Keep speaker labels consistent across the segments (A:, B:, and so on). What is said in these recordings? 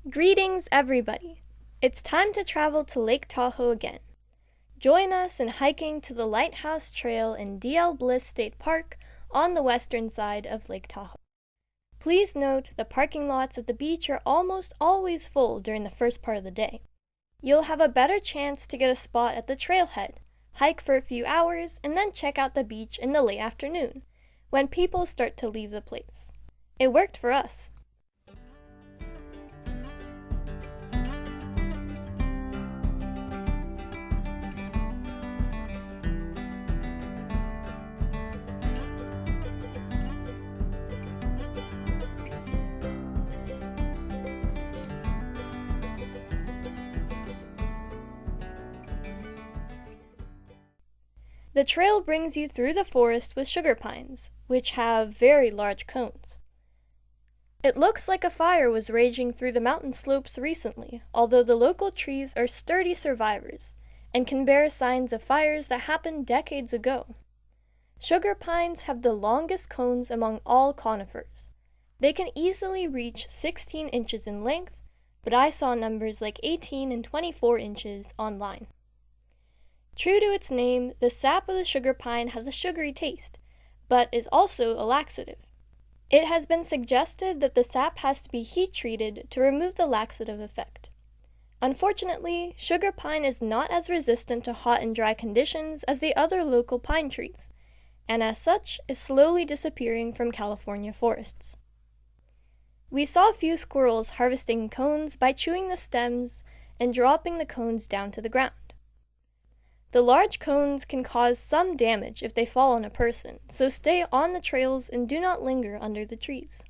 A: Greetings, everybody! It's time to travel to Lake Tahoe again. Join us in hiking to the Lighthouse Trail in Bliss State Park on the western side of Lake Tahoe. Please note the parking lots at the beach are almost always full during the first part of the day. You'll have a better chance to get a spot at the trailhead, hike for a few hours, and then check out the beach in the late afternoon, when people start to leave the place. It worked for us. The trail brings you through the forest with sugar pines, which have very large cones. It looks like a fire was raging through the mountain slopes recently, although the local trees are sturdy survivors and can bear signs of fires that happened decades ago. Sugar pines have the longest cones among all conifers. They can easily reach 16 inches in length, but I saw numbers like 18 and 24 inches online. True to its name, the sap of the sugar pine has a sugary taste, but is also a laxative. It has been suggested that the sap has to be heat-treated to remove the laxative effect. Unfortunately, sugar pine is not as resistant to hot and dry conditions as the other local pine trees, and as such is slowly disappearing from California forests. We saw a few squirrels harvesting cones by chewing the stems and dropping the cones down to the ground. The large cones can cause some damage if they fall on a person, so stay on the trails and do not linger under the trees.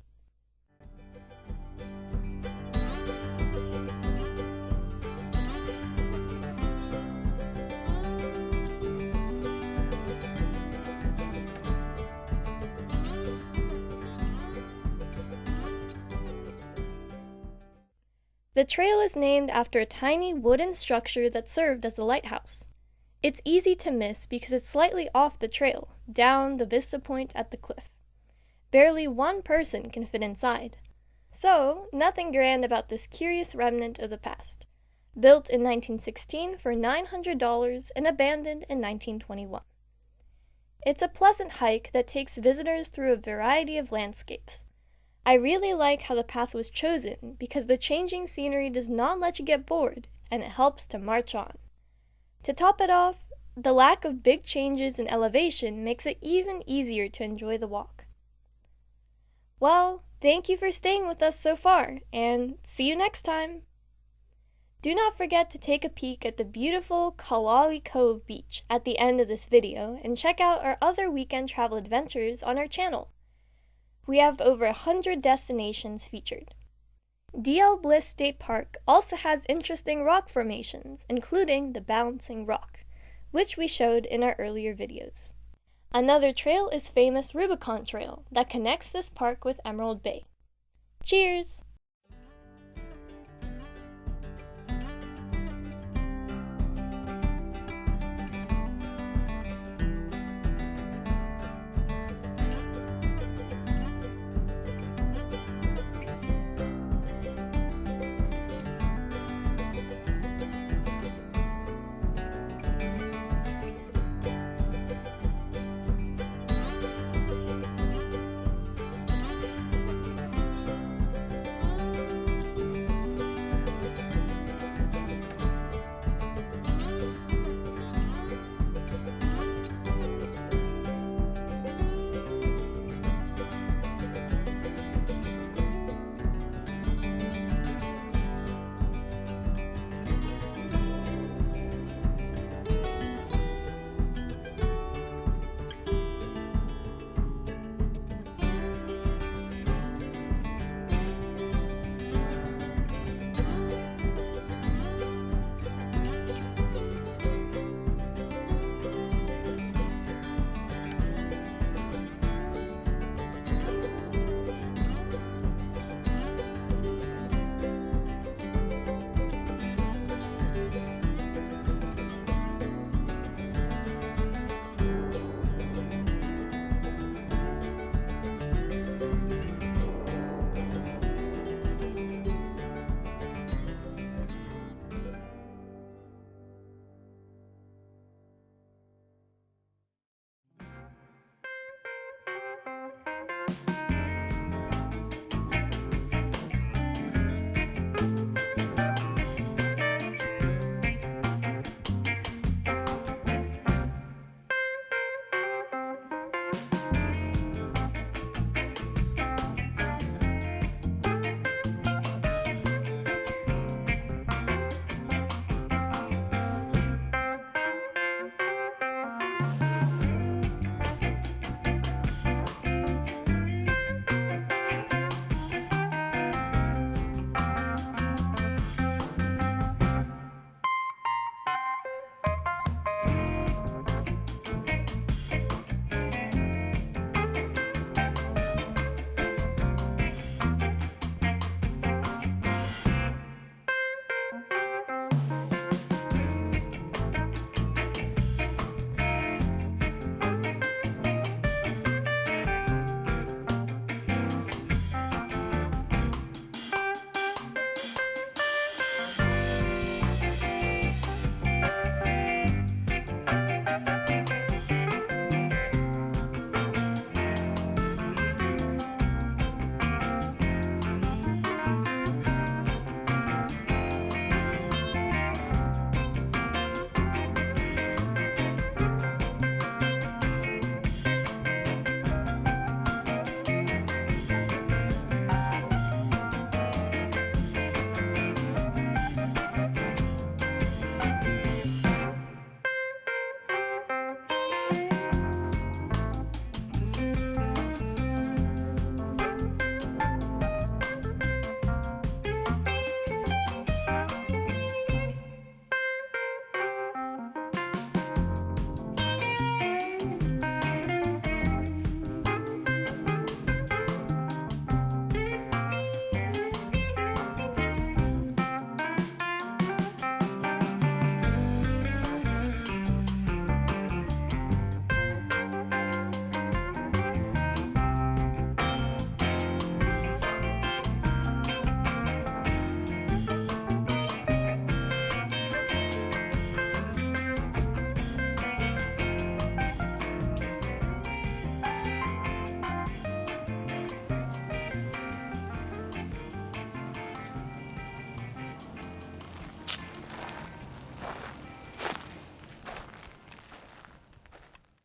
A: The trail is named after a tiny wooden structure that served as a lighthouse. It's easy to miss because it's slightly off the trail, down the vista point at the cliff. Barely one person can fit inside. So, nothing grand about this curious remnant of the past. Built in 1916 for $900 and abandoned in 1921. It's a pleasant hike that takes visitors through a variety of landscapes. I really like how the path was chosen because the changing scenery does not let you get bored, and it helps to march on. To top it off, the lack of big changes in elevation makes it even easier to enjoy the walk. Well, thank you for staying with us so far, and see you next time! Do not forget to take a peek at the beautiful Kalali Cove beach at the end of this video and check out our other weekend travel adventures on our channel. We have over 100 destinations featured. Bliss State Park also has interesting rock formations, including the Bouncing Rock, which we showed in our earlier videos. Another trail is famous Rubicon Trail that connects this park with Emerald Bay. Cheers!